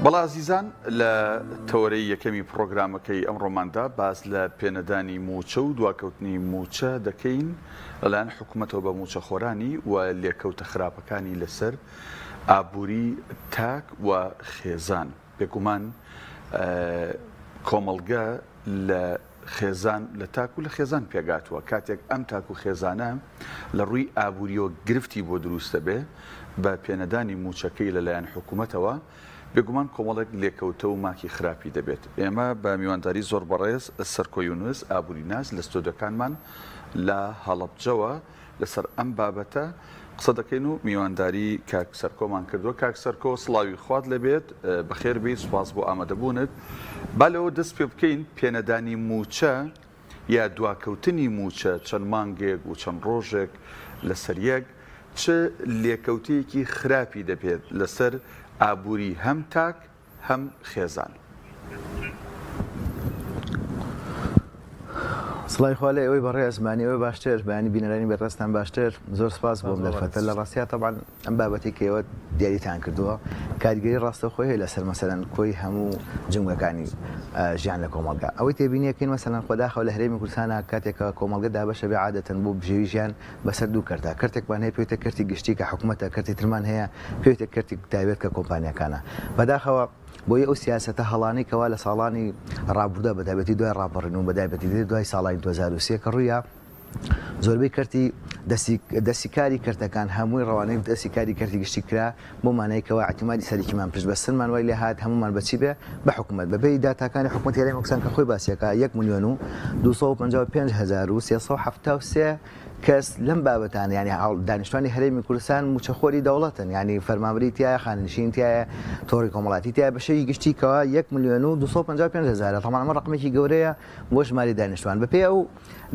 بەڵا عزیزان لە تەوەرەی یەکەمی پرۆگرامەکەی ئەمڕۆماندا باس لە پێنەدانی موچە و دواکەوتنی موچە دەکەین لەلایەن حکوومەتەوە بە موچەخۆرانی و لێکەوتە خراپەکانی لەسەر ئابووری تاک و خێزان. بێگومان کۆمەڵگە لە خێزان لە تاک و لە خێزان پێگاتووە کاتێک ئەم تاک و خێزانە لە ڕووی ئابووریەوە گرفتی بۆ دروستە بێ بە پێنەدانی موچەکەی لەلایەن حکوومەتەوە بێگومان کۆمەڵێک لێکەوتە و ماکی خراپی دەبێت. ئێمە بە میوانداری زۆر بەڕێز سەرکۆ یونس ئابووری ناز لە ستۆدیۆکانمان لە هەڵەبجەوە لەسەر ئەم بابەتە قسە دەکەین و میوانداری کاک سەرکۆمان کردووە. کاک سەرکۆ سڵاوی خوات لەبێت، بەخێر بێ، سوپاس بۆ ئامادەبوونت. با لەوە دەست پێ بکەین پێنەدانی موچە یا دواکەوتنی موچە چەند مانگێک و چەند ڕۆژێک لەسەر یەک چه لێکەوتەیەکی خراپی دەبێت لەسەر ئابووری هەم تاک هەم خێزان. سڵای خوا لێ ئەوەی بەڕێ ئەزمانی ئەوەی باشتر بەیانی بینەرانی بەڕێستان باشتر زۆر سپاس بۆم دەرفەتە لە ڕاستیا تەبعاً ئەم بابەتی کە ئێوە دیاریتان کردووە کاریگەری ڕاستەخۆی هەیە لەسەر مەسەلەن کۆی هەموو جنگەکانی ژیان لە کۆمەڵگا. ئەوەی تێبینیەکەین مەسەلەن خۆداخەوە لە هەرێمی کوردستانە کاتێکە کۆمەڵگە دابەشە بێ عادەتەن بۆ بژێوی ژیان بەسەر دوو کەرتا. کەرتێکمان هەیە پێویستە کەرتی گشتی کە حکوومەتە، کەرتی ترمان هەیە پێویستە کەرتی تایبەت کە کۆمپانیەکانە. بەداخەوە بۆیە ئەو سیاسەتە هەڵانەی کەوا لە ساڵانی ڕابردە بەتایبەتی دوای ڕابڕین و بەتایبەتی دوای ساڵانی 2023 کە ڕوویە زۆربەی کەرتی دەستیکاری کەرتەکان هەمووی ڕەوانەی دەستیکاری کەرتی گشتی کرا بۆ مانایکەوە احتیمالی سەرکیمان پشت بەستنمان وای لێ هات هەمومان بەچی بێ بە حکوومەت بەبێ داتاکانی حکوومەتی هەرێمی کوردستان کە خۆی باسیەکە 1,255,373 کەس لەم بابەتان ینی دانیشتوانی هەرێمی کوردستان موچەخۆری دەوڵەتن، ینی فەرمانبەری تایە، خاننشین تایە، تۆڕی کۆمەڵاتی تایە بەشەی گشتیکەوە 1,255,000. تەمان ئەمە ڕقمێکی گەورەیە بۆ ژماری دانیشتوان. بەپێ ئەو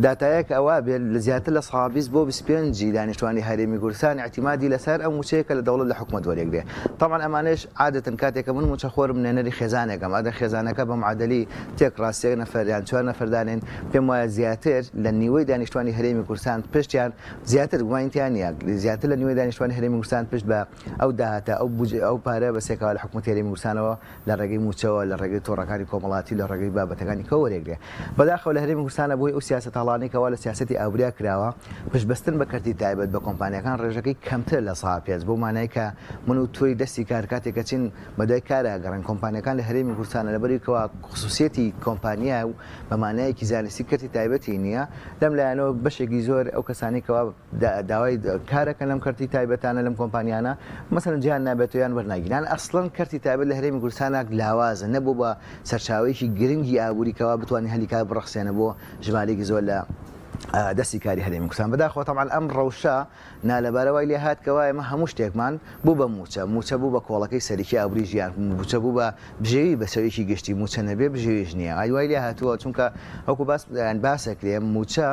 داتایەک ئەوە بێت لە زیاتر لە 20 بۆ 25 دانیشتوانی هەرێمی کوردستان اعتیمادی لەسەر ئەو موچەیەکە لە دەوڵەت لە حکوومەت وەرێگرێ. تەمان ئەمانش عادەتەن کاتێکە من موچەخۆرم نێنەری خێزانێکم ئەدە خێزانەکە بە معادلی تێک ڕاستیەک نەفەر یان 4 نەفەردانێن پێم وایە زیاتر لە نیوەی دانیشتوانی هەرێمی کوردستان پشتیان زیاتر گومانیان نیە زیاتر لە نیوەی دانیشتوانی هەرێمی کوردستان پشت بە ئەو داهاتە ئەو پارە بەسێکەوە لە حکوومەتی هەرێمی کوردستانەوە لە ڕێگەی موچەوە لە ڕێگەی تۆڕەکانی کۆمەڵاتی لە ڕێگەی بابەتەکانی کە وەرێگرێ. بەداخەوە لە هەرێمی کوردستانە بۆی ئەو سیاسەت هەڵانەی کەوا لە سیاسەتی ئابووریا کراوە پشتبەستن بە کەرتی تایبەت بە کۆمپانیەکان ڕێژەکەی کەمتر لە ساپێز بۆ مانای کە من و تۆی دەستی کار کاتێکە چین بەدای کارە گەڕن کۆمپانیەکان لە هەرێمی کوردستانە لەبەرێکەوە خصوصیەتی کۆمپانیا و بە مانایەکی زانستی کەرتی تایبەتی نییە لەم لایەنەوە بەشێکی زۆر ئەو کەسانی کەوا داوای کارەکە لەم کەرتی تایبەتانە لەم کۆمپانیانە مەسەلەن گیان نابێتیان وەرناگیران ئەسڵەن کەرتی تایبەت لە هەرێمی کوردستانە لاوازە نەبوو بە سەرچاوەیەکی گرنگی ئابووریکەوە بتوانانی هەلیکا بڕخسێنە بۆ ژمارێکی زۆر لە دەستی کاری هەرێمی کوردستان. بەداخەوە تەمان ئەم ڕەوشە نالەبارەوەی لێ هات کەوای ئێمە هەموو شتێکمان بوو بە موچە بوو بە کۆڵەکەی سەرکی ئابووری ژیان، موچە بوو بە بژێوی بەسەوێکی گشتی، موچە نەبێ بژێویش نییە. ئایوای لێ هاتووە چونکە ئەوکو باسەکرێ موچە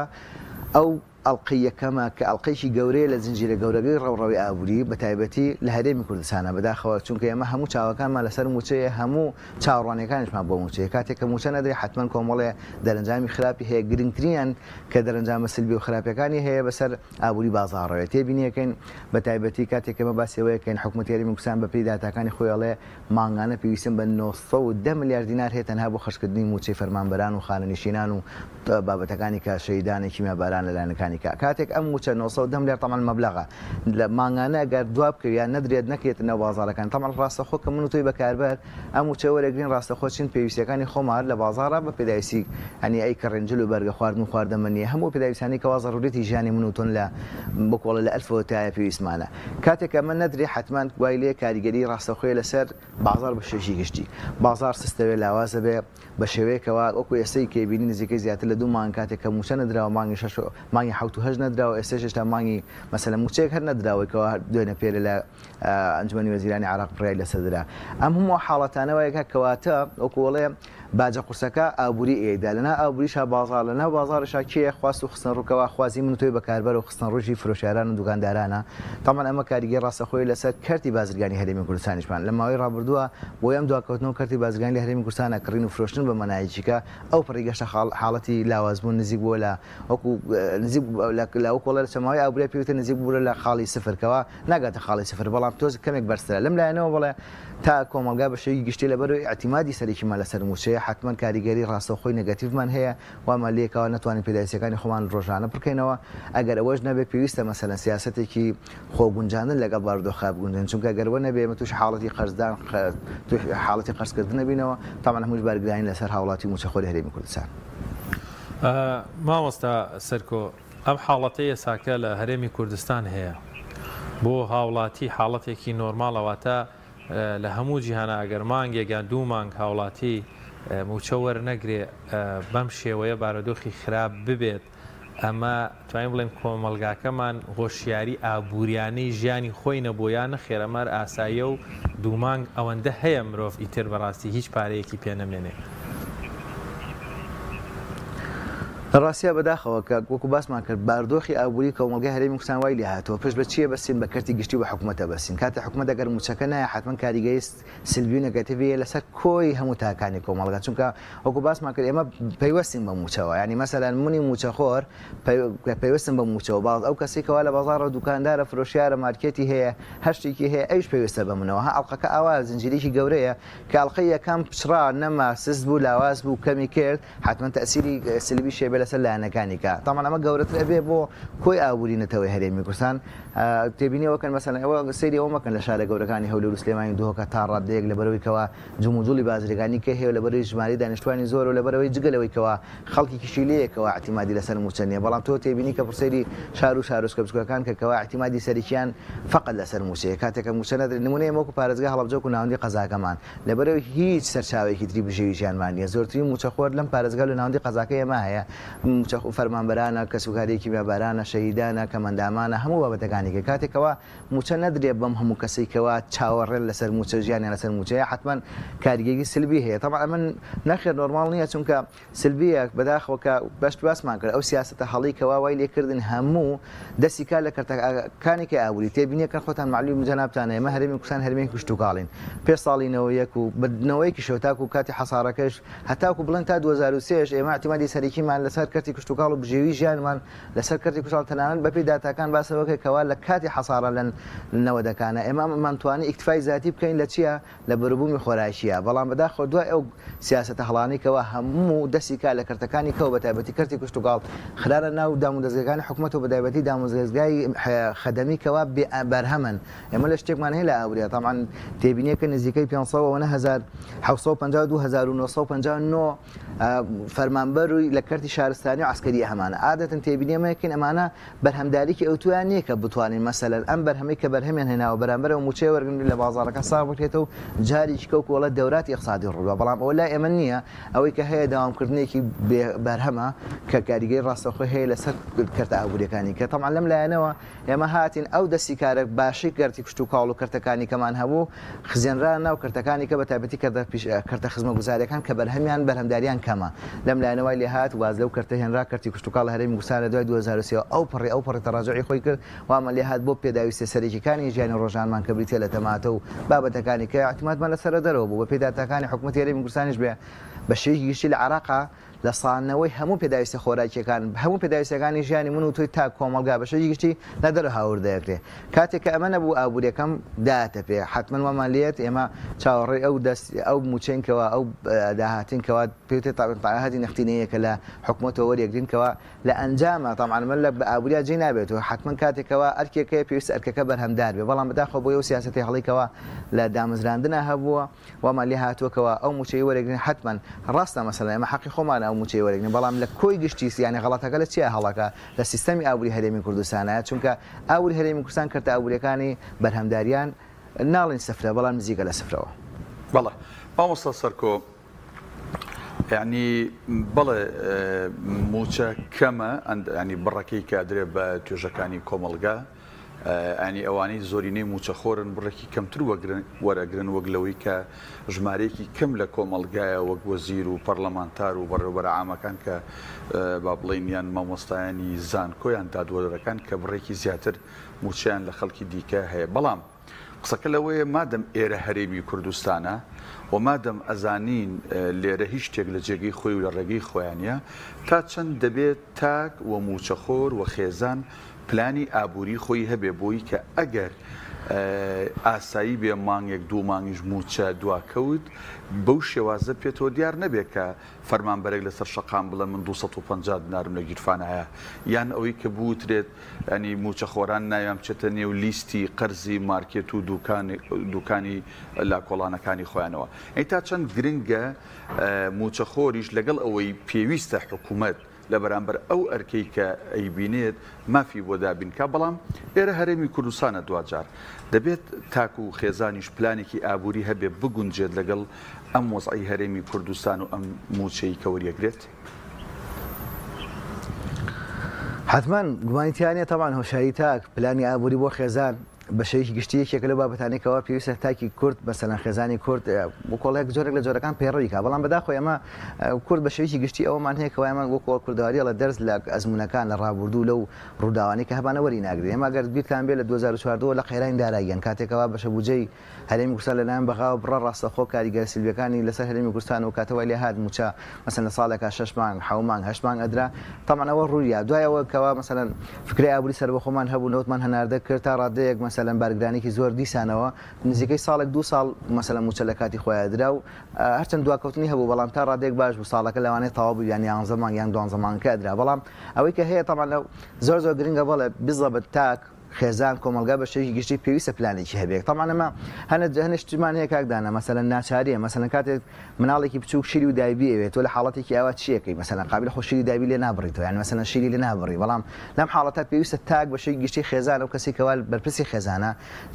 ئەو ئەڵقەی یەکەمە کە ئەڵقەیەکی گەورەیە لە زنجیرە گەورەکەی ڕەوڕەوی ئابووری بەتایبەتی لە هەرێمی کوردستانە. بەداخەوە چونکە ئێمە هەموو چاوەکانمان لەسەر موچەیە، هەموو چاوەڕوانیەکانیشمان بۆ موچەیە. کاتێک کە موچە نەدرێ حتمەن کۆمەڵێ دەرەنجامی خراپی هەیە، گرنگترین کە دەرەنجامە سلبی و خراپەکانی هەیە بەسەر ئابووری بازاڕەوە. تێبینیەکەین بەتایبەتی کاتێک ئێمە باسیەوەیەکەین حکوومەتی هەرێمی کوردستان بەپێی داتاکانی خۆی ئەڵێ مانگانە پێویستن بە 910 ملیار دینار هەیە تەنها بۆ خەشکردنی موچەی فەرمانبەران و خانەنشینان و بابەتەکانی کە شەیدانی کیمیاباران لەلایەنەکانی کاتێک ئەم موچە 910 ملیار تەمان مەبلەغە لە مانگانە گەر دواب کردیان نەدرێت نەکرێت نەو بازاڕەکان. تەمان ڕاستەخۆ کە من و تۆی بەکاربەر ئەم موچە وەرەگرین ڕاستەخۆچین پێویستیەکانی خۆمان لە بازاڕە بە پێداویستی هەنی ئەی کە ڕێنجل و بەرگە خواردن و خواردەمەنیە هەموو پێداویستانی کەوا ضرورەتی ژیانی من و تۆن لە بکۆڵە لە ئەلفەوە تایە پێویستمانە. کاتێک ئەمە نەدرێ حتمەن وای لێ کاریگەری ڕاستەخۆی لەسەر بازار بە شێژی گشتی بازار سستەوێ لاوازە بێ بە شێوەیەکەوە وەکو ئێستەی کێبینی نزیکەی زیاتر لە 2 مانگ کاتێک کە موچە نەدراوە مانگی 6 مانگی 7 نەدراوە ئێستش تا مانگی مەسەلەن موچەیەک هەر نەدراوەیەوە دوێنە پێرە لە ئەنجومەنی وەزیرانی عێراق بڕای لەسەردرا. ئەم هەموو حاڵەتانەوەیەکە کەواتە وەکوڵێ باجە قورسەکە ئابووری ئێدا لەنا ئابووریشا بازار لەنا بازارشا کێ خواست و خستن ڕووکەوە خوازی من توی بەکاربەر و خستن ڕۆژی فرۆشیاران و دوکاندارانە تامان ئەمە کاریگەری ڕاستەخۆی لەسەر کەرتی بازرگانی هەرێمی کوردستانیشمان لە ماوەی ڕابردووە بۆ ئەم دواکەوتنەوە کەرتی بازرگانی لە هەرێمی کوردستانە کڕین و فرۆشتن بە مەنایەکیکە ئەو پڕیگەشتە حاڵەتی لاوازبوون نزیک بووە لە وەکو نزیک لە ئەو کۆڵە لە سەماوی ئابووری پێوتە نزیک بووە لە خاڵی سفرکەوە ناگاتە خاڵی سفر بەڵام تۆز کەمێک بەرزترە لەم لایەنەوە بڵێ تا کۆمەلگا بەشەیەکی گشتی لەبەرەوەی اعتیمادی سەرێکیمان لەسەر موچەیە حتمما کاریگەری ڕاستەوخۆی نەگاتیڤمان هەیە وامان لێکەوە ناتوانین پێداویستەکانی خۆمان ڕۆژانە بکەینەوە ئەگەر ئەوەش نەبێ پێویستە مەسەلەن سیاسەتێکی خۆگونجاندن لەگەڵ بارودۆخ بگونجن چونکە گەرەوە نەبێ ئێمە توش حاڵەتی قەرزدان حاڵەتی قەرزکردن نەبینەوە تامان هەمووش بارگرانی لەسەر هاوڵاتی موچەخۆری هەرێمی کوردستان. مامۆستا سەرکۆ ئەم حاڵەتەیە ساکە لە هەرێمی کوردستان هەیە بۆ هاوڵاتی حاڵەتێکی نۆرماڵەوەتە لە هەموو جیهانە ئەگەر مانگێکیان دوو مانگ هاوڵاتی موچە وەرنەگرێ بەم شێوەیە بارودۆخی خراپ ببێت ئەمە توانین بڵێن کۆمەلگاکەمان هۆشیاری ئابووریانەی ژیانی خۆی نەبوویان خێرەمەر ئاساییە و دوو مانگ ئەوەندە هەیە مرۆڤ ئیتر بەڕاستی هیچ پارەیەکی پێ نەمێنێ. ڕاستیە بەداخەوە کە وەکو باسمان کرد بارودۆخی ئابووری کۆمەلگای هەرێمی کوردستان وای لێ هاتووە پشت بە چیە بەسین بە کەرتی گشتی و حکوومەتە بەسین کاتە حکوومەت ئەگەر موچەکە نایە حتمما کاریگەری سلبی و نەگاتیڤیە لەسەر کۆی هەموو تاکانی کۆمەڵگا چونکە وەکو باسمان کرد ئێمە پەیوەستین بە موچەوە ینی مەسەلەن منی موچەخۆر پەیوەستم بە موچەوە باز ئەو کەسێکەوە لە بازاڕە دوکاندارە فرۆشیارە مارکێتی هەیە هەر شتێکی هەیە ئەوش پێویستە بە منەوە ها ئەڵقەکە ئاوا زنجیرێکی گەورەیە کە ئەڵقەی یەکەم پچڕا نەما سست بوو لاواز بوو کەمی کرد حتمما تەسیری سلبی شێبە لەسەر لایەنەکانی طبعا ئەمە گەورەتر ئەبێ بۆ کۆی ئابووری نەتەوەی هەرێمی کوردستان تێبینیەوەکەن مەسەلەن ئەوە سەیری ئەوە مەکەن لە شارە گەورەکانی هەولێر و سلێمانی دووهۆکە تا ڕادەیەک لەبەرەوەی کەوە جموجوڵی بازرگانی کە هەیە لەبەرەوەی ژماری دانیشتوانی زۆر و لەبەرەوەی جگەلەوەی کەوە خەڵکی کشیلەیەکەوە اعتیمادی لەسەر موچە نییە بەڵام تۆ تێبینی کە پرسەیری شار و شارۆچکە بچووکەکان کە کەوا اعتیمادی سەرکیان فقط لەسەر موچەیە کاتێکە موچە نەدرێت نمونەیە وەکو پارێزگا هەڵەبجە و ناوەندی قەزاکەمان لەبەرەوەی هیچ سەرچاوێکی تری بژێوییان نیە زۆرترین موچەخۆر لەم پارێزگا و ناوەندی قەزاکە ئێمە هەیە فەرمانبەرانە کەسوکارێکی بێبارانە شەهیدانە کەمەندامانە هەموو بابەتەکانێکە کاتێکەوە موچە نەدرێت بەم هەموو کەسێکەوە چاوەڕێن لەسەر موچە ژیانیان لەسەر موچەیە حتمما کاریگەری سلبی هەیە طبعا ئەمە نەخێر نۆرماڵ نییە چونکە سلبیە بەداخەوە کە بەشت باسمان کرد ئەو سیاسەتە هەڵی کەوا وای لێکردن هەموو دەستی کار لە کارتەکانێکی ئابووری تێبینیەکەن خۆتان معلوم جەنابتانە ئێمە هەرێمی کوردستان هەرێمێکی کشتوکاڵین پێ ساڵینەوە یەک و بنەوەیەکی شەوتاک و کاتی حەسارەکەش هەتاکو بڵێن تا 2023 ئێمە اعتیمادی سەرەکیمان لەسەر کەرتی کشتوکاڵ و بژێوی ژیانمان لەسەر کەرتی کوشتال تەنانەت بەپێی داتاکان باسەوەکەوە لە کاتی حەسارە لەن نەوەدەکانە ئێمە مانتوانی ئیکتفای زیاتی بکەین لە چییە لە بەروبوومی خۆراشیە بەڵام بەداخەوە دوای ئەو سیاسەتە هەڵانەیەکەوە هەموو دەستی کار لە کەرتەکانی کەوە بەتایبەتی کەرتی کوشتوکاڵ خرارە ناو دامودەستگاکانی حکوومەت و بەتایبەتی دامودەستگای خەدەمیکەوە بەرهەمن ئێمە لە شتێکمان هەیە لە ئاوریا طبعا تێبینیەکە نزیکەی 500 فەرمانبەر لە کەرتی شارستانی و عسکەری هەمانە عادەتەن تێبینیەمەکەین ئەمانە بەرهەمداریکی ئەوتویان نییە کە بتوانین مەسەلەن ئەم بەرهەمەی کە بەرهەمیان هێناوە بەرامبەر و موچەی وەرگن لە بازاڕەکە ساغ بکرێتەوە و جارێکی کەوت وڵە دەوراتی اقتصادی ڕووە بەڵام ئەوە لای ئێمە نییە ئەوەی کە هەیە داوامکردنێکی بەرهەمە کە کاریگەری ڕاستەخۆی هەیە لەسەر کەرتە ئابووریەکانی کە تەمان لەم لایەنەوە ئێمە هاتین ئەو دەستی کارە باشی کەرتی کشتوکاڵ و کەرتەکانی کەمان هەبوو خزیێنران ناو کەرتەکانی کە بەتایبەتی کەرتە خزمەتگوزاریەکان کە بەرهەمیان بەرهەمداریان کەمە لەم لایەنەوەی لێ هات واز لەو کەرتە هێنرا کەرتی کشتوکاڵ لە هەرێمی کوردستان لە دوای 2023 ئەو پڕی تەڕاجعی خۆی کرد وامە لێ هات بۆ پێداویستە سەرەکیەکانی ژیانی ڕۆژانمان کە بریتە لە تەماتە و بابەتەکانی کە اعتیمادمان لەسەر دەرەوە بوو بە پێداتەکانی حکوومەتی هەرێمی کوردستانیش بێ بە شێوەیەکی گشتی لە عێراقا لە سانەوەی هەموو پێداویستە خۆراکیەکان هەموو پێداویستەکانی ژیانی من و توی تا کۆمەلگا بە شێوەیەکی گشتی لە دەرەوە هاوردەکرێت کاتێک کە ئەمە نەبوو ئابووریەکەم داتە پێ حتمما وەمان لێت ئێمە چاوەڕێی ئەو موچێنکەوە ئەو داهاتینکەوە پێوتێت تاهاتی نەختینەیەکە لە حکوومەتەوە وەریەگرینکەوە لە ئەنجامە تەمان من لە ئابووریا جێ نابێتەوە حتمما کاتێکەوە ئەرکێکەیە پێویستە ئەرکەکە بەرهەمدار بێ بەڵام بەداخەوە بۆ ئەو سیاسەتی هەڵیکەوە لە دامەزراندنە هەبووە وەمان لێ هاتووەکەوە ئەو موچەی وەرەگرین حتمما ڕاستە مەسەلەن ئێمە حەقی خۆمان ئەو موچەی وەرەگرین بەڵام لە کۆی گشتی یانی غەڵەتەکە لە چیە هەڵەکە لە سیستەمی ئابووری هەرێمی کوردستانە چونکە ئابووری هەرێمی کوردستان کەرتە ئابووریەکانی بەرهەمداریان ناڵین سەفرە بەڵام نزیکە لە سەفرەوە بەڵێ مامۆستا سەرکۆ یعنی بەڵێ موچە کەمە ینی بڕەکەی کە درێ بە توێژەکانی کۆمەلگا ئەنی ئەوانەی زۆرینەی موچەخۆرن بڕێکی کەمتر وەرەگرن وەک لەوەی کە ژمارەیەکی کەم لە کۆمەڵگایە وەک وەزیر و پەرلەمانتار و بەڕێوەبەرە عامەکان کە با بڵێن یان مامۆستایانی زانکۆیان دادوەرەکان کە بڕێکی زیاتر موچیان لە خەڵکی دیکە هەیە. بەڵام قسەکە لەوەیە مادەم ئێرە هەرێمی کوردستانە و مادەم ئەزانین لێرە هیچ شتێک لە جێگەی خۆی و لە ڕێگەی خۆیانە تا چەند دەبێت تاک و موچەخۆر و خێزان پلانی ئابووری خۆی هەبێ بۆی کە ئەگەر ئاسایی بێ مانگێک دوو مانگیش موچە دواکەوت بەو شێوازە پێێتەوە دیار نەبێت کە فەرمانبەرێک لەسەر شەقام بڵێ من 250 دینارم لە گیرفانایە یان ئەوەی کە بوترێت ئەنی موچەخۆران ناویان بچێتە نێو لیستی قەرزی مارکێت و دوکانی لا کۆڵانەکانی خۆیانەوە. ئەی تا چەند گرنگە موچەخۆریش لەگەڵ ئەوەی پێویستە حکوومەت لە بەرامبەر ئەو ئەرکەی کە ئەیبینێت مافی بۆ دابینکە. بەڵام ئێرە هەرێمی کوردستانە دوجار دەبێت تاکو و خێزانیش پلانێکی ئابووری هەبێ بگونجێت لەگەڵ ئەم وەزعی هەرێمی کوردستان و ئەم موچەی کە وەریەگرێت. حتمما گومانیتیانە تەمان هۆشاری تاک پلانی ئابووری بۆ خێزان بەشەیەکی گشتیەکێک لە بابەتانێکەوە پێویستە تاکی کورد بەسەلەن خێزانی کورد بۆ کۆڵێک جۆرێک لە جۆرەکان پێڕۆیکە. بەڵام بەداخۆی ئەمە کورد بەشەیەکی گشتی ئەومان هەیە کە ئەمە وەکۆ کوردەواری لە دەرز لە ئەزمونەکان لە ڕابردوو لەو ڕووداوانی کە هەبانە وەری ناگرێت. ئێمە گەر بیرتان بێت لە 2014 لە خێرانی داراییان کاتێکەوە بەشە بودجەی هەرێمی کوردستان لەلایەن بەغاوە بڕە ڕاستەخۆ کاریگەر سیلڤیەکانی لەسەر هەرێمی کوردستان و کاتەوە لێ هات موچە مەسەن لە ساڵێکە 6 مانگ 7 مانگ 8 مانگ ئەدرا تەمان ئەوە ڕوویە. دوایەوە کەوا مەسەلەن فکری ئابووری سەربەخۆمان هەبوو نەوتمان هەناردە کرد تا ڕادەیەک مەسەلەن بارگرانێکی زۆر دیسانەوە نزیکەی ساڵێک 2 ساڵ مەسەلەن موچە لە کاتی خۆیان درا و هەرچەند دواکەوتنی هەبوو بەڵام تا ڕادێک باش بوو ساڵەکە لەوانەیە تەواو بوو یان 11 مانگ یان 12 مانگ ئەدرا. بەڵام ئەوەی کە هەیە تەمان لەو زۆر گرنگە بەڵێ بزەبەت تاک خێزان کۆمەلگا بەشێکی گشتی پێویستە پلانێکی هەبێت. تەمان ئەمە هەنشتمان هەیە کاکدانە مەسەلەن ناچاریە مەسەلەن کاتێک مناڵێکی بچووک شیری و دایبی ئەوێت تۆ لە حاڵەتێکی ئاوا چیەکەی مەسەلەن قابل خۆ شیری دایبی لێ نابڕیتەوە یان مەسەلەن شیری لێ نابڕی. بەڵام لەم حاڵەتە پێویستە تاک بەشێکی گشتی خێزان و کەسی کەوا بەرپرسی خێزانە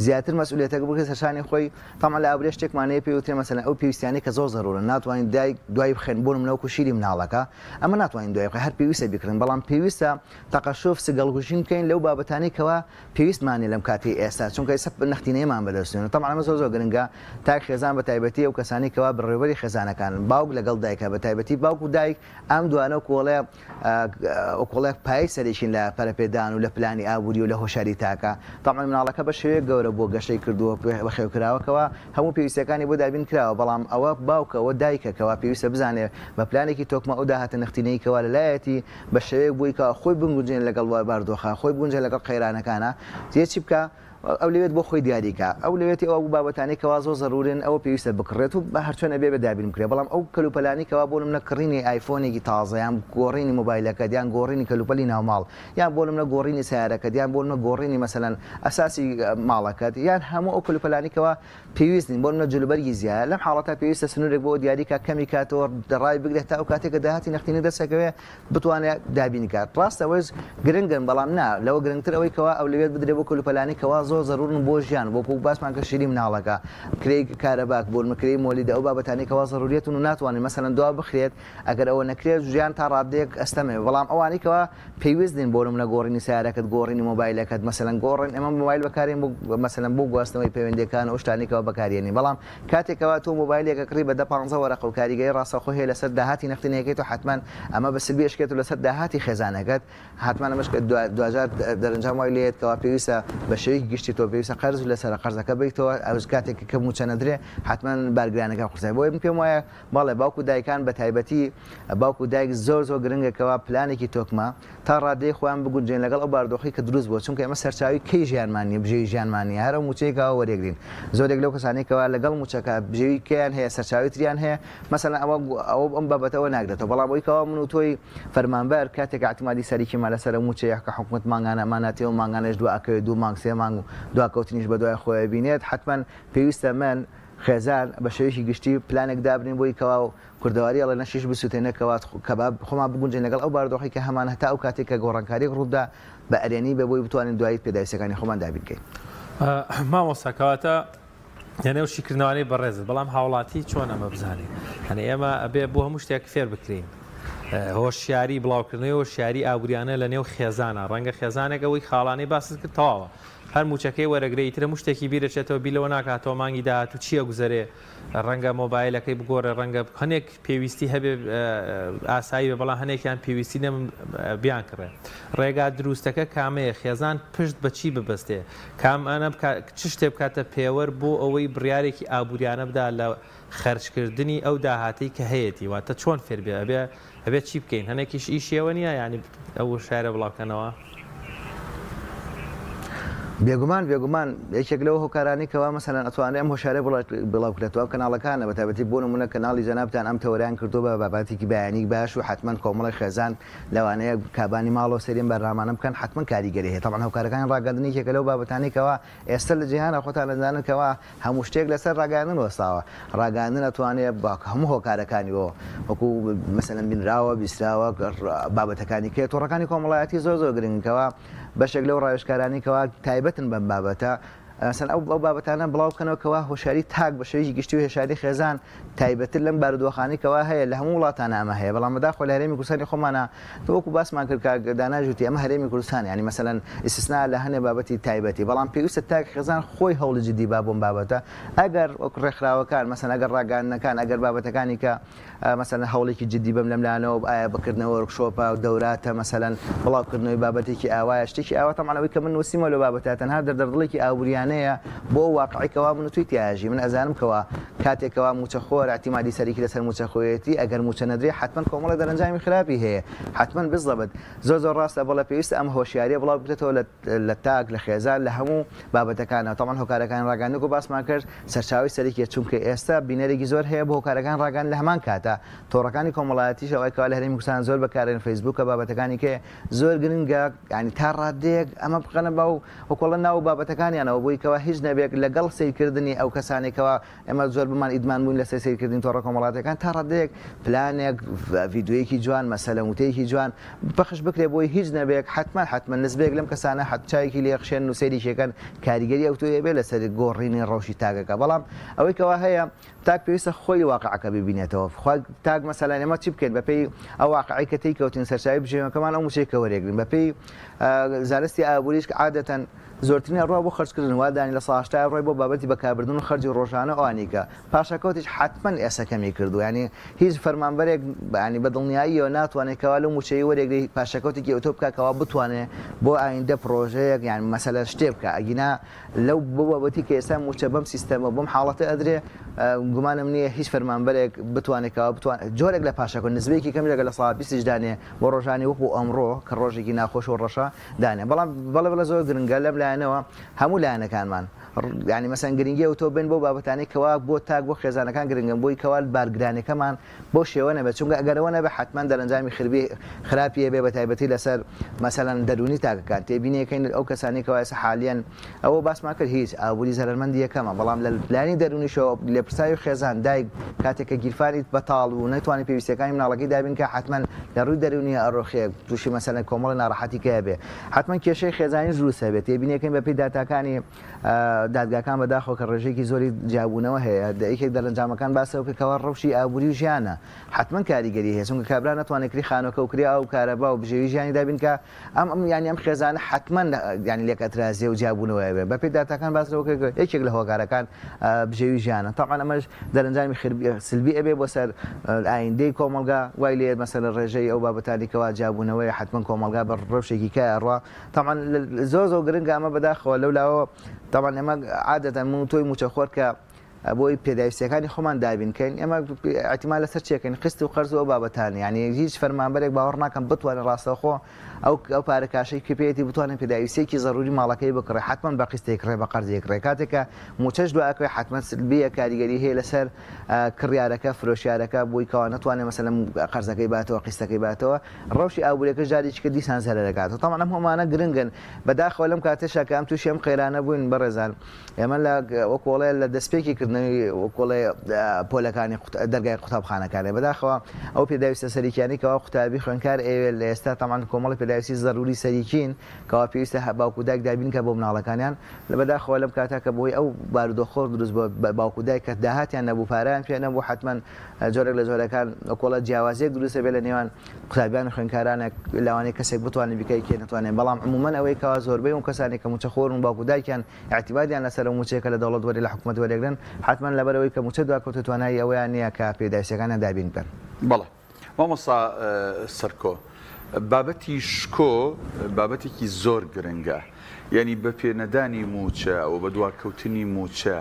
زیاتر مەسئولیتەکە بکرێت سەرشانی خۆی. تەمان لە ئابووری شتێکمانەیە پێوترێ مەسەلەن ئەو پێویستیانەی کە زۆر زەرورن ناتوانین دایک دوای بخێن بۆ منەوەکو شیری مناڵەکە ئەمە ناتوانین دوای بخێن هەر پێویستە بیکردن. بەڵام پێویستە تەقەشوف سگەڵگوژین بکەین لەو بابەتانەی کەوا پێویستمانێ لەم کاتی ئێستا چونکە سەب نەختینەیەمان بەدەستێنێت. تەمان ئەمە زۆر گرنگە تاک خێزان بە تایبەتی ئەو کەسانی کەوا بڕێوەبەری خێزانەکان باوک لەگەڵ دایکە بە تایبەتی باوک و دایک ئەم دوانە کۆڵێک پای سەرێکین لە پەرەپێدان و لە پلانی ئابووری و لە هۆشاری تاکە. تەمان مناڵەکە بە شێوەیەک گەورە بۆ گەشەی کردووە بەخێوکراوەکەوە هەموو پێویستەکانی بۆ دابین کراوە. بەڵام ئەوە باوکەوە دایکەکەەوە پێویستە بزانێت بە پلانێکی تۆکمە ئەو داهاتە نەختینەی کەوا لەلایەتی بە شێوەیەک بووی کە خۆی بنگونجێن لەگەڵ وای باردۆخە خۆی بگونجێ لەگەڵ قەیرانەکانە چی بکە ئەو لەوێت بۆ خۆی دیاریکە ئەو لەوێتی ئەو بابەتانی کەوا زۆر زەرورن ئەوە پێویستە بکڕێت و بە هەرچۆنە بێ بەدابین بکرێت. بەڵام ئەو کەلوپەلانی کەوا بۆ منە کڕینی ئایفۆنێکی تازەیان گۆڕینی مۆبایلەکە دیان گۆڕینی کەلوپەلی ناوماڵ یان بۆ منە گۆڕینی سیارەکە دیان بۆ منە گۆڕینی مەسەلەن ئەساسی ماڵەکەت یان هەموو ئەو کەلوپەلانی کەوا پێویستین بۆ منە جلوبەرگی زیاد لەم حاڵەتە پێویستە سنوورێک بۆ دیاریکە کەمی کاتەوە دەڕای بگرێت تا ئەو کاتێککە داهاتی نەختینی دەسەکەوێ بتوانێت دابینکات. ڕاستەوەی گرنگن بەڵام نا لەوە گرنگتر ئەوەی کەوا ئەو لەوێت بدرێت بۆ کەلوپەلانی کەوا زۆر زەرورن بۆ بۆ باسمان کە شیری مناڵەکە کرێی کارەباک بۆ مکری مۆلیدە ئەو بابەتانی کەوا زەرورێت و ناتوانین مەسەلەن دوا بخرێت ئەگەر ئەوە نەکرێت ژیان تا ڕادەیەک ئەستەمێ. بەڵام ئەوانی کەوا پێویستین بۆ منە گۆڕینی سیارەکەت گۆڕینی مۆبایلەکەت مەسەلەن گۆڕین ئەمە مۆبایل بەکارین مەسەلەن بۆ گواستنەوەی پەیوەندیەکان ئەو شتانێکەوە بەکارێنی. بەڵام کاتێکەوە تۆ مۆبایلێکە کڕی بە 15 وەرەقە و کاریگەری ڕاستەخۆ هەیە لەسەر داهاتی نەختینەکەیت و حتمما ئەمە بە سلبیشکێت و لەسەر داهاتی خێزانەکەت حتمما ئەمەش دوجار دەرەنجام وای لێت کەوا پێویستە بە شێوەیەکی گشتی تۆ پێویستە قەرز لەسەر قەرزەکە بیتەوە ئەوز کاتێکی کە موچە نەدرێ حتمما بارگرانەکە قورسای بۆ پێم وایە باڵێ باوکو دایکان بە تایبەتی باوکو دایک زۆر گرنگەکەوە پلانێکی تۆکمە تا ڕادەی خۆیان بگونجێن لەگەڵ ئەو باردۆخی کە دروست بووە چونکە ئەمە سەرچاوی کەی ژیانمانی بژێوی ژیانمانی هەرە موچەیەکەوە وەرێگرین. زۆرێک لەو کەسانێکەوە لەگەڵ موچەکە بژێوی کەیان هەیە سەرچاوی تریان هەیە مەسەلەن ئەوە ئەم بابەتەوە ناگرێتەوە. بەڵام ئەوەیکەوە من و تۆی فەرمانبەر کاتێک ئاعتمادی سەریکیمان لەسەر موچەیە کە حکوومەت مانگانە ماناتێ و مانگانەش دواکەوێت 2 مانگ 3 مانگ دواکەوتنیش بە دوای خۆی بینێت حتمما پێویستە من خێزان بە شێوەیەکی گشتی پلانێک دابنین بۆی کەوا کوردەواری ئەڵێ نەشیش بسووتێنەکەوە خۆمان بگونجێن لەگەڵ ئەو باردۆخی کە هەمان هەتا ئەو کاتێک کە گۆڕانکاریێک ڕوودا بە ئەرێنی بە بۆی بتوانین دوایی پێداویستەکانی خۆمان دابین بکەین. مامۆستاکەواتە یعنی ئەو شیکردنەوەی بەڕێزت بەڵام هاوڵاتی چۆن ئەمە بزانین هەنێ ئێمە ئەبێ بۆ هەموو شتێک فێر بکرین. هۆشیاری بڵاوکردنەوەی هۆشیاری ئابووریانە لە نێو خێزانە ڕەنگە خێزانێک ئەوەی خاڵانەی باست کرد تەواوە هەر موچەکەی وەرەگرێت ترە شتێکی بیرەچێتەوە بیلەوە ناکاتەوە مانگی داهاتوو چییە گوزارێ ڕەنگە مۆبایلەکەی بگۆڕێ ڕەنگە هەنێک پێویستی هەبێ ئاسایی بە بەڵام هەنێکیان پێویستی نەم بیان کڕێ ڕێگا دروستەکە کامەیە خێزان پشت بەچی ببەستێ کام ئەنە چ شتێ بکاتە پێوەەر بۆ ئەوەی بڕیارێکی ئابوووریانە بدا لە خەرجکردنی ئەو داهاتی کە هەیەی واتە چۆن فێربێ ئەبێ چی بکەین هەنێکیش ئیشیەوە نییە ینی ئەو شارە بڵاوکەنەوە بێگومان یەکێک لەوە هۆکارانی کەوا مەسەلەن ئەتوانێت ئەم هۆشارە بڵاوکرێتەوە کەناڵەکانە بە تایبەتی بۆ نمونە کەناڵی جەنابتان ئەم تەوەریان کردو بە بابەتێکی بەیانی باش و حتمما کۆمەڵی خێزان لەوانەیە کابانی ماڵەوە سەرین بەرنامانە بکەن حتمما کاریگەری هەیە تەمان هۆکارەکان ڕاگەاندنی یەکێکە لەو بابەتانێکەوە ئێستا لە جیهانە خۆتان دەزاننکەوە هەموو شتێک لەسەر ڕاگەاندن وەستاوە ڕاگەاندن ئەتوانێت بە هەموو هۆکارەکانیەوە وەکو مەسەلەن بینراوە بیستراوە بابەتەکانی کێ تۆڕەکانی کۆمەڵایەتی زۆر گرنگکەوە بەشێک لەو ڕاوێژکارانیکەوە تایبەتن بەم بابەتە سن ئەو بابەتانە بڵاو بکەنەوەکەوە هۆشاری تاک بە شێوەیەکی گشتی و هێشاری خێزان تایبەتر لەم بارودۆخانێکەوە هەیە لە هەموو وڵاتانە ئەمە هەیە بەڵام بەداخۆ لە هەرێمی کوردستانی خۆمانە وەکو باسمان کرد کە داناژوتی ئەمە هەرێمی کوردستان ینی مەسەلەن ئیسtisنا لە هەنێ بابەتی تایبەتی بەڵام پێویستە تاک خێزان خۆی هەوڵی جدی با بۆم بابەتە ئەگەر ڕێکخراوەکان مەسەن ئەگەر ڕاگەاندنەکان ئەگەر بابەتەکانی کە مەسەلەن هەوڵێکی جدی بەم لەملانەوە ئایا بکردنەوە ورکشۆپە و دەوراتە مەسەلەن بڵاوکردنەوەی بابەتێکی ئاوایە شتێکی ئاوا تەمانەوەی کە من وسیمە لە بابەتە تەنها دەردڵێکی ئابوووریانەیە بۆ واقعیکەوا من توی تیاژی من ئەزانم کەوا کاتێکەوە موچەخۆر احتیمالی سەرێکی لەسەر موچەخۆیەتی ئەگەر موچە نەدرێ حتمما کۆمەڵە دەرەنجامی خراپی هەیە حتمما بزڵبت زۆر ڕاستە بەڵە پێویستە ئەم هۆشیاریە بڵاو بکرێتەوە لە تاک لە خێزان لە هەموو بابەتەکانە تەمان هۆکارەکان ڕاگەاندن و باسمان کرد سەرچاوی سەرێکیە چونکە ئێستا بینەرێکی زۆر هەیە بۆ هۆکارەکان ڕاگەاندن لە هەمان کاتە تۆڕەکانی کۆمەڵایەتیش ئەوەی کەوا لە هەرێمی کوردستان زۆر بەکارێن فەیسبووکە بابەتەکانی کە زۆر گرنگە ینی تا ڕادەیەک ئەمە بقەنە باو وەکۆڵە ناو بابەتەکانیانەوە بۆی کەوا هیچ نەبێت لەگەڵ سیرکردنی ئەو کەسانێکەوە ئێمە زۆر بمان ئیدمان بووین لە سیرکردنی تۆڕە کۆمەڵاتەکان تا ڕادەیەک پلانێک ڤیددیوەیەکی جوان مەسەلە وتەیەکی جوان بەخش بکرێ بۆی هیچ نەبێت حتمما نسبێک لەم کەسانە حتچایەکی لێخشێن و سەیریشەکەن کاریگەری ئەوتۆیە بێ لەسەر گۆڕینی ڕەوشی تاگەکە بەڵام ئەوەی کەوا هەیە تاک پێویستە خۆی واقعەکە ببینێتەوە تاک مەسەلەن ئێمە چی بکەین بەپێی ئەو واقعی کە تێکەوتین سەرچاوی بژێمەکەمان ئەو موچەیەکە وەرێگرین بەپێی زانستی ئابووریش کە عادەتەن زۆرترین ڕوا بۆ خرجکردن وادانی لە ساڵشتای ڕۆی بۆ بابەتی بەکاربردن و خەرجی ڕۆژانە ئەوانیکە پاشەکەوتیش حتمما ئێسەکەمی کردو ینی هیچ فەرمانبەرێک ینی بەدڵنیاییەوە ناتوانێتەوە لە موچەی وەرێگری پاشەکەوتێکی ئۆتۆ بکەکەوە بتوانێت بۆ ئایندە پرۆژەیەک یان مەسەلە شتێ بکە ئەگینا لەو بۆ بابەتی کە ئێستا موچە بەم سیستەمە بۆم حاڵەتە ئەدرێ گومانم نییە هیچ فەرمانبەرێک بتوانێتەوە جۆرێک لە پاشەکە نزبێکی کەم لەگە لە ساڵ 20 دانێ بۆ ڕۆژانی وەکو ئەمڕۆ کە ڕۆژێکی ناخۆش و ڕەشە دانێ بەڵام بەڵە زۆر گرنگە لەم لایەنەوە هەموو لایەنەکانمان ینی مەسەن گرنگی ئەوتۆ بن بۆ بابەتانی کەوا بۆ تاک بۆ خێزانەکان گرنگم بۆی کەوا بارگرانەکەمان بۆ شێوە نەبێت چونکە ئەگەرەوە نەبێ حتمما دەرەنجامی خراپیە بێ بە تایبەتی لەسەر مەسەلەن دەرونی تاکەکان تێبینیەکەین ئەو کەسانی کەوا ئێستا حالیان ئەوە باسمان کرد هیچ ئابووری زەرمەندی یەکەمە بەڵام لە پلانی دەرونیشەوە لێپرساوی خێزان دایک کاتێککە گیرفانیت بەتاڵ و نەتوانانی پێویستەکانی مناڵەکەی دابین کە حتمما لە ڕووی دەرونی ئەڕۆخێک تووشی مەسەلەن کۆمەڵی ناڕەحەتی کە بێ حتمما کێشەی خێزانی دروست هەبێت تێبینیەکەین بەپێی داتاکانی دادگاکان بەداخەوە کە ڕێژێکی زۆری جیابوونەوە هەیە یەکێک دەرەنجامەکان باسەوە کەەوە ڕەوشی ئابووری و ژیانە حتمما کاریگەری هەیە چونکە کابرا ناتوانێت کری خانۆکە و کری ئەو کارەبا و بژێوی ژیانی دابین کە ئەم خێزانە حتمما ینی لێک ئەترازیە و جیابوونەوە بێ بەپێی داتاکان باسەوە یەکێک لە هۆکارەکان بژێوی ژیانە تاقان ئەمەش دەرەنجامی سلبی ئەبێ بۆ سەر ئایندەی کۆمەلگا وای لێ مەسەلە ڕێژەی ئەو بابەتانێکەوە جیابوونەوەی حتمما کۆمەلگا بە ڕەوشێکی کایڕوا تاقان زۆر گرنگە ئەمە بەداخەوە لەولاوە طبعا ئەمە عادەتەن من تۆی موچەخۆر کە بۆی پێداویستەکانی خۆمان دابینکەین ئێمە احتیمال لەسەر چێکەین خست و قەرز و بابەتانی ینی هیچ فەرمانبەرێک باوەڕ ناکەم بتوانێت ڕاستەخۆ ئەو پارەکاشەی کپێتی بتوانێت پێداویستێکی ضروری ماڵەکەی بکڕێ حتمما بە قستێک ڕێ بە قەرزێک ڕێ کاتێکە موچەش دوکوێ حتمما سلبیە کاریگەری هەیە لەسەر کڕیارەکە فرۆشیارەکە بۆی کەوا نتوانێت مەسەلەن قەرزەکەی باتەوە قستەکەی باتەوە ڕەوشی ئابوووریەکە جارێککە دیسان زەرە دەکاتەوە تەمان ئەم هەمانە گرنگن بەداخەوە لەم کاتێشە کە ئەم تووشی ئەم قەیرانە بووین بەڕێزان ئێمە لە وەکۆڵێ لە دەستپێکی کردن داخڵکردنەوەی وەکۆڵێ پۆلەکانی دەرگای قوتابخانەکانی بەداخەوە ئەو پێداویستە سەریکیانی کەوا قوتابی خوێنکار ئێوێ لە ئێستا تەمان کۆمەڵی پێداویستی زەروری سەریکین کەوا پێویستە باوکودایک دابین کە بۆ مناڵەکانیان لە بەداخەوە لەم کاتا کە بۆی ئەو بارودۆخۆر دروست بۆ باوکودایک کە داهاتیان نەبوو پارەیان پێ نەبوو حتمما جۆرێک لە جۆرەکان وەکۆڵە جیاوازیەک دروستە بێ لە نێوان قوتابیان و خوێنکارانێک لەوانەیە کەسێک بتوانێت بیکەی کێ نتوانێت بەڵام عمومەن ئەوەی کەوا زۆربەی اون کەسانی کە موچەخۆر و باوکودایکیان اعتیبادیان لەسەر موچەیەکە لە دەوڵەت وەری لە حکوومەت وەرێگرن حتمما لەبەرەوەی کە موچە دواکەوتە توانایی ئەویان نییە کە پێداویستەکانیان دابین بکەن. بەڵێ مامۆستا سەرکۆ بابەتی شکۆ بابەتێکی زۆر گرنگە یعنی بە پێنەدانی موچە و بە دواکەوتنی موچە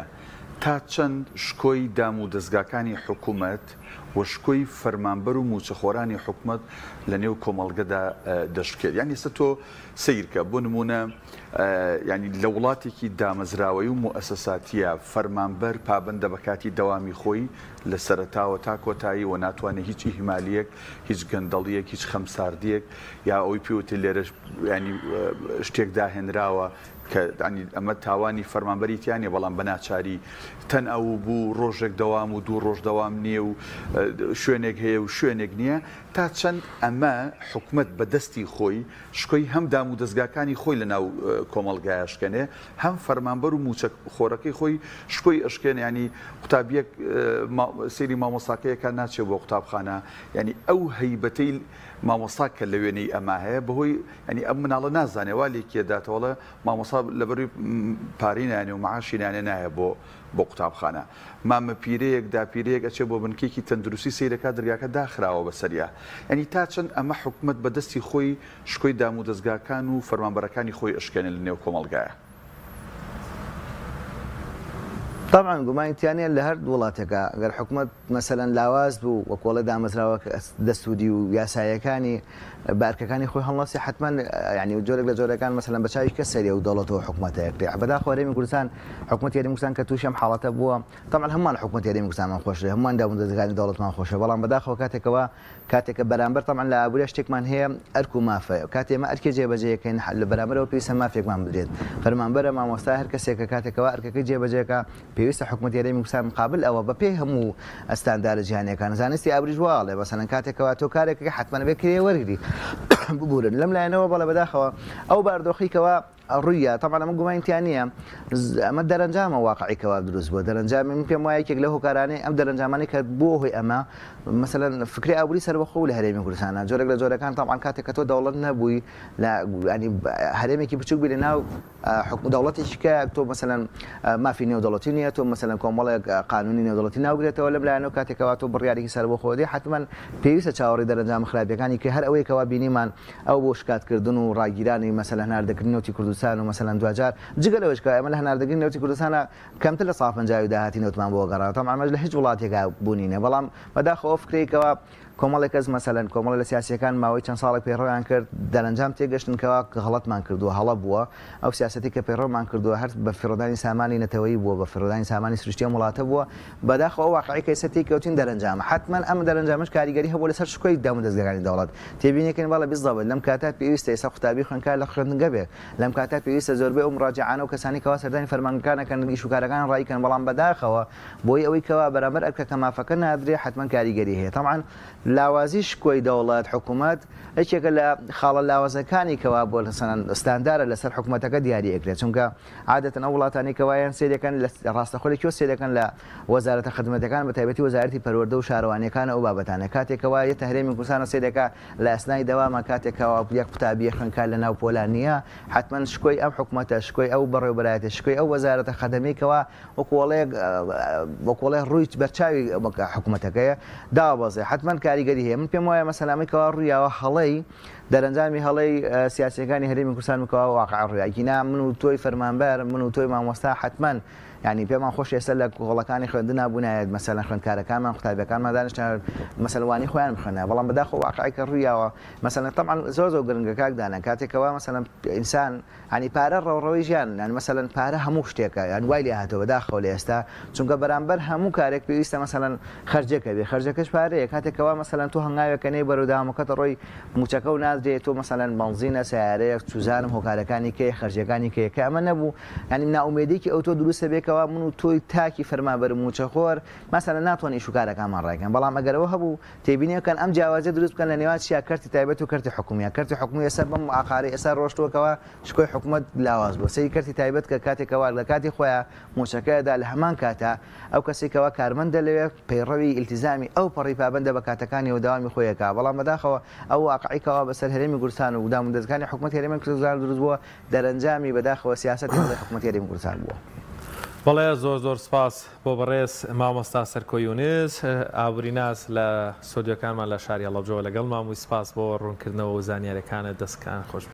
تا چەند شکۆی دام و دەستگاکانی حکوومەت و شکۆی فەرمانبەر و موچەخۆرانی حکوومەت لە نێو کۆمەڵگەدا دەشکێت یعنی سە تۆ سیرکە بۆ نمونە ینی لە وڵاتێکی دامەزراوەی و مؤسساتیە فەرمانبەر پابندە بە کاتی دەوامی خۆی لە سەرەتاوە تا کۆتایی و ناتوانێت هیچ ئیهمالیەک هیچ گەندەڵیەک هیچ خەمساردیەک یا ئەوی پێوتە لێرە ینی شتێک داهێنراوە کە ئەمە تاوانی فەرمانبەریتیانێ بەڵام بە ناچاری تەن ئەو بوو ڕۆژێک دەوام و دوو ڕۆژ دەوام نییە و شوێنێک هەیە و شوێنێک نییە تا چەند ئەمە حکوومەت بەدەستی خۆی شکۆی هەم دام و دەستگاکانی خۆی لە ناو کۆمەڵگایشکەنێ هەم فەرمانبەر و موچە خۆرەکەی خۆی شکۆی ئەشکێن ینی قوتابیەک سێری مامۆستاکەیەکە ناچێت بۆ قوتابخانە ینی ئەو هەیبەتەی مامۆستا کە لە وێنەی ئەما هەیە بەهۆی ینی ئەم مناڵە نازانێ وا لێکێداتەوەڵە مامۆستا لەبەروی پارینیانێ و معاشینیانێ نایە بۆ قوتابخانە مامە پیرەیەک داپیرەیەک ئەچێ بۆ بنکێکی تەندروستی سیرەکە دەرگاکە داخراوە بەسەریا ینی تا چەند ئەمە حکوومەت بەدەستی خۆی شکۆی دام و دەستگاکان و فەرمانبەرەکانی خۆی ئەشکێنە لە نێو کۆمەڵگایە. طبعا گومانیتیانە لە هەر وڵاتێکە ئەگەر حکوومەت مەسەلەن لاواز بوو وەکۆڵە دامەزراوە دەستوری و یاسایەکانی بارکەکانی خۆی هەڵناسی حتمما ینی جۆرێک لە جۆرەکان مەسەلەن بەچاوی کە سەریە و دەوڵەتەوە حکوومەتەیەک بەداخەوە هەرێمی کوردستان حکوومەت یاریمی کوردستان کە تووشی ئەم حاڵەتە بووە طبعا هەمووان حکوومەت یاریمی کوردستانمان خۆشە هەمووان داموودەستگاکانی دەوڵەتمان خۆشە بەڵام بەداخەوە کاتێکە بەرامبەر طبعا لە ئابووری شتێکمان هەیە ئەرک و مافە کاتێ ئێمە ئەرکێ جێبەجێیەکەین لە بەرامبەرەوە پێویستە مافێکمان بدرێت فەرمانبەرە مامۆستا هەر کەسێکە کاتێکەوە ئەرکەکەی جێبەجێکە پێویستە حکوومەت یاریمی کوردستان مقابل ئەوە بەپێ هەموو ئەستاندارە جیهانیەکان زانستی ئابووری واڵێ مەسەلەن کاتێکەوە تۆ کارێکەکە حتمما بێ کرێ وەرگری ببورن لەم لایەنەوە بەڵێ بەداخەوە ئەو باردۆخیکەوە ڕوویە طبعا ئەمە گومانیتیان نییە ئەمە دەرەنجامە واقعیکەوە دروست بووە دەرەنجامی من پێم وایە یەکێک لە هۆکارانەی ئەم دەرەنجامانی کە بۆ هۆی ئەمە مثلەن فکری ئابووری سەربەخۆ لە هەرێمی کوردستانە جۆرێک لە جۆرەکان طبعا کاتێک کە تۆ دەوڵەت نەبووی لە ینی هەرێمێکی بچووک بی لە ناو دەوڵەتێکی کە تۆ مثلەن مافی نێودەوڵەتی نییە تۆ مثلەن کۆمەڵێک قانونی نێودەوڵەتی ناوگرێتەوە لەم لایەنەوە کاتێکەوە تۆ بڕیارێکی سەربەخۆ دێ حتمما پێویستە چاوەڕێی دەرەنجام خراپیەکانی کە هەر ئەوەی کەوا بینیمان ئەو بۆ شکاتکردن و ڕاگیرانی مەسەلەن هەناردەکردنی نەوتی کوردستان و مەسەلەن دوجار جگەلەوەش کە ئەمە لە هەناردەکردنی نەوتی کوردستانە کەمتر لە ساڵ 50 داهاتی نەوتمان بۆ گەڕاوە طبعا ئەمەش لە هیچ وڵاتێکا بوونینە بەڵام بەداخەوە فکرێکەوە کۆمەڵێک کەس مەسەلەن کۆمەڵە لە سیاسیەکان ماوەی چەند ساڵێک پێڕۆیان کرد دەرەنجام تێگەشتنکەوە کە غەڵەتمان کردووە هەڵە بووە ئەو سیاسەتی کە پێڕۆمان کردووە هەر بە فیڕۆدانی سامانی نەتەوەیی بووە بە فیڕۆدانی سامانی سروشتیە وڵاتە بووە بەداخەوە واقعی کەسەتی کەوتین دەرەنجامە حتمما ئەم دەرەنجامش کاریگەری هەبوو لەسەر شکۆی دام و دەستگاکانی دەوڵەت تێبینیکەن باڵە بیزڵەبێت لەم کاتە پێویستە ئێستا قوتابی خوێندکار لە خوێندنگە بێت لەم کاتە پێویستە زۆربەی ئەو مراجعانە و کەسانی کەوا سەردانی فەرمانگەکانەکەن ئیشوکارەکان ڕایکەن بەڵام بەداخەوە بۆی ئەوەی کەوا بەرامبەر ئەرکەکە مافەکە نادرێ حتمما کاریگەری هەیە طبعا لاوازی شکۆی دەوڵەت حکوومەت یەکێکە لە خاڵە لاوازەکانی کەوا بۆ ستاندارە لەسەر حکوومەتەکە دیاری ئەکرێت چونکە عادەتەن ئەو وڵاتانی کەوایان سێدەکەن لە ڕاستەخۆلێکی سێدەکەن لە وەزارەتە خدمەتەکان بە تایبەتی وەزارەتی پەروەردە و شارەوانیەکان ئەو بابەتانە کاتێکەوە یەتە هەرێمی کوردستانە سێدەکە لە ئەسنای دەوامە کاتێکەوە یەک قوتابی خوێندکار لە ناو پۆلان نییە حتمما شکۆی ئەم حکوومەتە شکۆی ئەو بەڕێوەبەرایەتە شکۆی ئەو وەزارەتە خەدەمیکەوە وەکوڵێ ڕووی بەرچاوی حکوومەتەکەیە دابەزێ حتمما کاریگەری هەیە من پێم وایە مەسەلامێکەوە ڕوویاوە هەڵەی دەرەنجامی هەڵەی سیاسەکانی هەرێمی کوردستان بکەوە واقع ڕوویاکینا من و تۆی فەرمانبەر من و تۆی مامۆستا حتمما ینی پێمان خۆش ئێستا لە گۆڵەکانی خوێندن نابوونایەت مەسەلەن خوێندکارەکانمان قوتابیەکانمان دانیشتن مەسەلوانی خۆیان بخوێنە بەڵام بەداخەوە واقعیکە ڕوویاوە مەسەلەن طبعا زۆر گرنگە کاکدانە کاتێکەوە مەسەلەن ئینسان ینی پارە ڕەوڕەوەی ژیان ینی مەسەلەن پارە هەموو شتێکە یان وای لێ هاتەوە بەداخەوە لە ئێستا چونکە بەرامبەر هەموو کارێک پێویستە مەسەلەن خەرجەکە بێ خەرجەکەش پارەیە کاتێکەوە مەسەلەن تۆ هەنگاوێکەکەی بەرەودامەکەتە ڕۆی موچەکە و نادرێت تۆ مەسەلەن بەنزینە سیارەیەک چوزانم هۆکارەکانی کێ خەرجەکانی کێ کە ئەمە نەبوو ینی ناومێدێکی ئەو تۆ دروستە بێکەوە کەوا من و تۆی تاکی فەرمانبەر موچەخۆر مەسەلەن ناتوانین ئیشوکارەکانمان ڕایکەن بەڵام ئەگەرەوە هەبوو تێبینیەکەن ئەم جیاوازیە دروست بکەن لە نێوان چیا کەرتی تایبەت و کەرتی حکومیە کەرتی حکومی ئێستا بەم ئاخارەی ئێستا ڕۆشتووەکەوە شکۆی حکوومەت لاواز بووە سەری کەرتی تایبەت کە کاتێکەوە لە کاتی خۆیان موچەکەدا لە هەمان کاتە ئەو کەسێکەوە کارمەندە لەوێ پەیڕەوی ئیلتیزامی ئەو پەڕی پابەندە بە کاتەکانی و داوامی خۆیەکە بەڵام بەداخەوە ئەو واقعیکەوە بەسەر هەرێمی کوردستان و داموندەزەکانی حکوومەت هەرێمی کوردستان دروست بووە دەرەنجامی بەداخەوە سیاسەتی حکوومەت هەرێمی کوردستان بووە. بەڵێ زۆر سپاس بۆ بەڕێز مامۆستا سەرکۆ یونس ئابووریناس لە سۆدیۆکانمان لە شاری هەڵەبجەوە لەگەڵ مامووی سپاس بۆ ڕوونکردنەوە و زانیاریەکانت دەستکان خۆش.